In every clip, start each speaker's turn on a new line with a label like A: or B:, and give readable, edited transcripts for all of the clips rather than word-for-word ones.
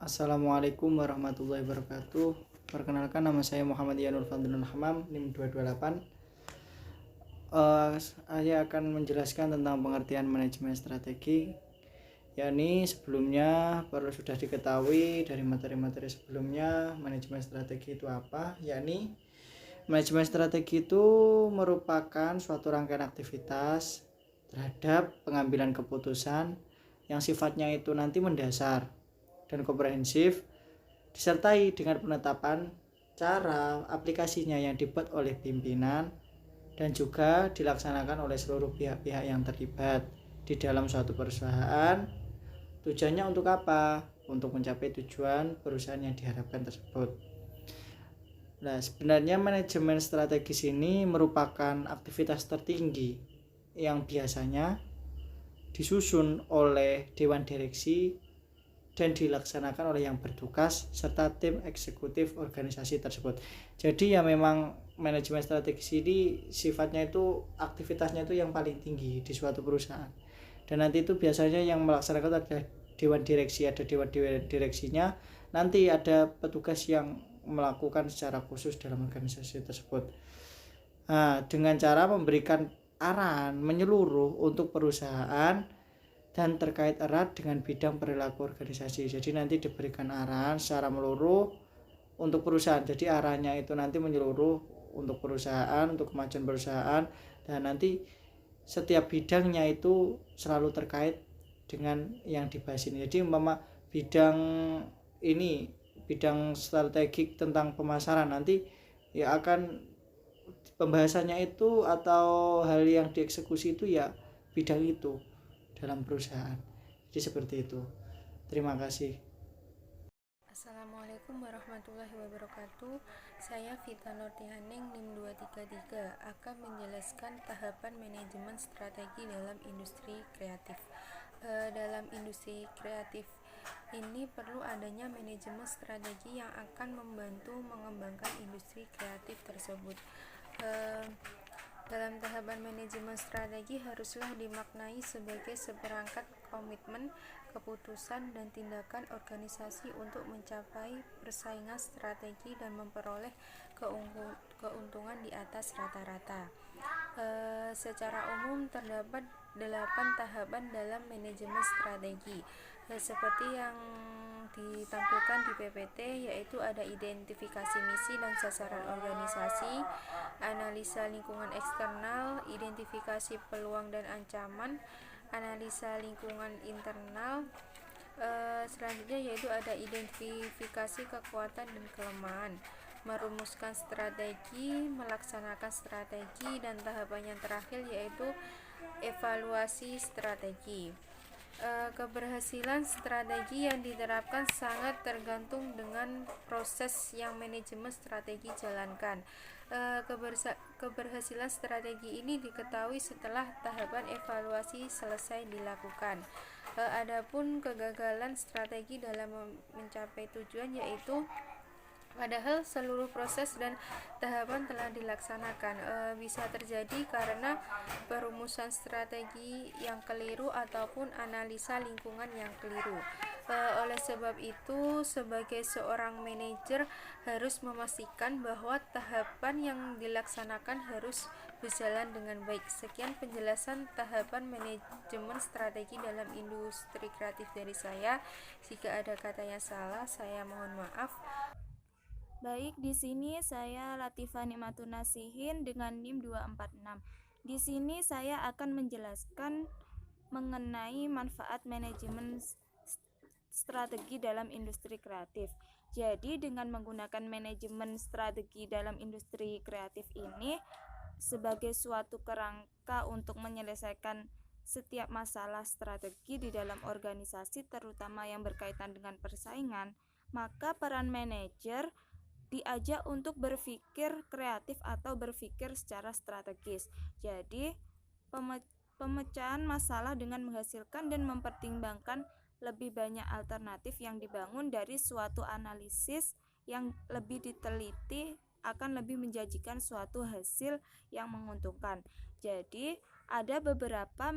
A: Assalamualaikum warahmatullahi wabarakatuh. Perkenalkan, nama saya Muhammad Yanur Fadlun Hamam, NIM 228. Saya akan menjelaskan tentang pengertian manajemen strategi, yakni sebelumnya perlu sudah diketahui dari materi-materi sebelumnya manajemen strategi itu apa, yakni manajemen strategi itu merupakan suatu rangkaian aktivitas terhadap pengambilan keputusan yang sifatnya itu nanti mendasar dan komprehensif, disertai dengan penetapan cara aplikasinya yang dibuat oleh pimpinan dan juga dilaksanakan oleh seluruh pihak-pihak yang terlibat di dalam suatu perusahaan. Tujuannya untuk apa? Untuk mencapai tujuan perusahaan yang diharapkan tersebut. Nah, sebenarnya manajemen strategis ini merupakan aktivitas tertinggi yang biasanya disusun oleh dewan direksi dan dilaksanakan oleh yang bertugas serta tim eksekutif organisasi tersebut. Jadi ya memang manajemen strategis ini sifatnya itu aktivitasnya itu yang paling tinggi di suatu perusahaan. Dan nanti itu biasanya yang melaksanakan ada dewan direksi, ada dewan direksinya, nanti ada petugas yang melakukan secara khusus dalam organisasi tersebut. Nah, dengan cara memberikan arahan menyeluruh untuk perusahaan dan terkait erat dengan bidang perilaku organisasi. Jadi nanti diberikan arahan secara menyeluruh untuk perusahaan. Jadi arahnya itu nanti menyeluruh untuk perusahaan, untuk kemajuan perusahaan, dan nanti setiap bidangnya itu selalu terkait dengan yang dibahas ini. Jadi umpama bidang ini, bidang strategik tentang pemasaran, nanti ya akan pembahasannya itu atau hal yang dieksekusi itu ya bidang itu dalam perusahaan. Jadi seperti itu. Terima kasih.
B: Assalamualaikum warahmatullahi wabarakatuh. Saya Vita Nurtihaning, NIM 233, akan menjelaskan tahapan manajemen strategi dalam industri kreatif. Dalam industri kreatif ini perlu adanya manajemen strategi yang akan membantu mengembangkan industri kreatif tersebut. Dalam tahapan manajemen strategi haruslah dimaknai sebagai seperangkat komitmen, keputusan, dan tindakan organisasi untuk mencapai persaingan strategi dan memperoleh keuntungan di atas rata-rata. Secara umum terdapat 8 tahapan dalam manajemen strategi, seperti yang ditampilkan di PPT, yaitu ada identifikasi misi dan sasaran organisasi, analisa lingkungan eksternal, identifikasi peluang dan ancaman, analisa lingkungan internal. Selanjutnya yaitu ada identifikasi kekuatan dan kelemahan, merumuskan strategi, melaksanakan strategi, dan tahapan yang terakhir yaitu evaluasi strategi. Keberhasilan strategi yang diterapkan sangat tergantung dengan proses yang manajemen strategi jalankan. Keberhasilan strategi ini diketahui setelah tahapan evaluasi selesai dilakukan. Adapun kegagalan strategi dalam mencapai tujuan yaitu padahal seluruh proses dan tahapan telah dilaksanakan, bisa terjadi karena perumusan strategi yang keliru ataupun analisa lingkungan yang keliru. Oleh sebab itu, sebagai seorang manajer harus memastikan bahwa tahapan yang dilaksanakan harus berjalan dengan baik. Sekian penjelasan tahapan manajemen strategi dalam industri kreatif dari saya. Jika ada kata yang salah, saya mohon maaf.
C: Baik, di sini saya Latifah Nikmatun Nasihin dengan NIM 246. Di sini saya akan menjelaskan mengenai manfaat manajemen strategi dalam industri kreatif. Jadi, dengan menggunakan manajemen strategi dalam industri kreatif ini sebagai suatu kerangka untuk menyelesaikan setiap masalah strategi di dalam organisasi, terutama yang berkaitan dengan persaingan, maka peran manajer diajak untuk berpikir kreatif atau berpikir secara strategis. Jadi, pemecahan masalah dengan menghasilkan dan mempertimbangkan lebih banyak alternatif yang dibangun dari suatu analisis yang lebih diteliti akan lebih menjanjikan suatu hasil yang menguntungkan. Jadi, ada beberapa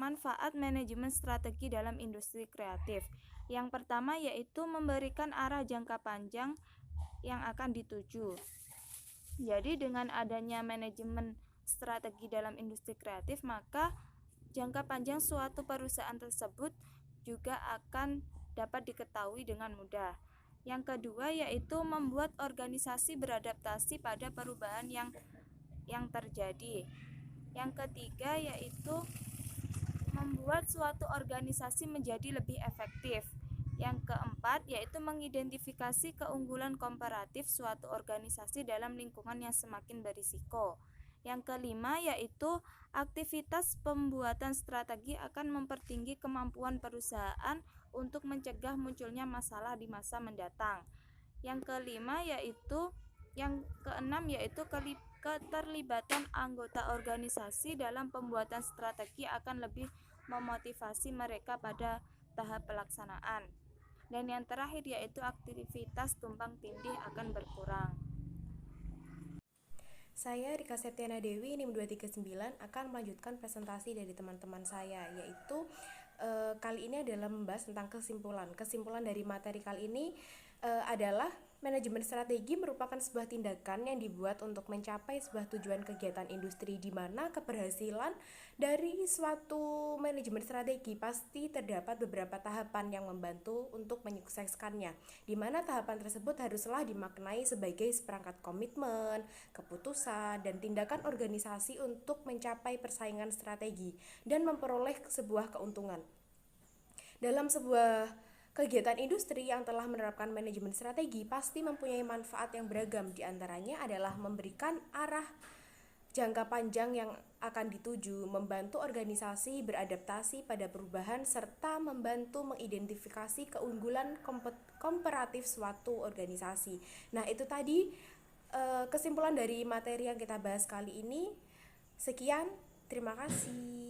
C: manfaat manajemen strategi dalam industri kreatif. Yang pertama yaitu memberikan arah jangka panjang yang akan dituju. Jadi dengan adanya manajemen strategi dalam industri kreatif, maka jangka panjang suatu perusahaan tersebut juga akan dapat diketahui dengan mudah. Yang kedua yaitu membuat organisasi beradaptasi pada perubahan yang terjadi. Yang ketiga yaitu membuat suatu organisasi menjadi lebih efektif. Yang keempat yaitu mengidentifikasi keunggulan komparatif suatu organisasi dalam lingkungan yang semakin berisiko. Yang kelima yaitu aktivitas pembuatan strategi akan mempertinggi kemampuan perusahaan untuk mencegah munculnya masalah di masa mendatang. Yang keenam yaitu keterlibatan anggota organisasi dalam pembuatan strategi akan lebih memotivasi mereka pada tahap pelaksanaan. Dan yang terakhir yaitu aktivitas tumpang tindih akan berkurang.
D: Saya Rika Septiana Dewi, NIM 239, akan melanjutkan presentasi dari teman-teman saya, yaitu kali ini adalah membahas tentang kesimpulan. Kesimpulan dari materi kali ini adalah manajemen strategi merupakan sebuah tindakan yang dibuat untuk mencapai sebuah tujuan kegiatan industri, di mana keberhasilan dari suatu manajemen strategi pasti terdapat beberapa tahapan yang membantu untuk menyukseskannya, di mana tahapan tersebut haruslah dimaknai sebagai seperangkat komitmen, keputusan, dan tindakan organisasi untuk mencapai persaingan strategi dan memperoleh sebuah keuntungan. Dalam sebuah kegiatan industri yang telah menerapkan manajemen strategi pasti mempunyai manfaat yang beragam, diantaranya adalah memberikan arah jangka panjang yang akan dituju, membantu organisasi beradaptasi pada perubahan, serta membantu mengidentifikasi keunggulan komparatif suatu organisasi. Nah, itu tadi kesimpulan dari materi yang kita bahas kali ini. Sekian, terima kasih.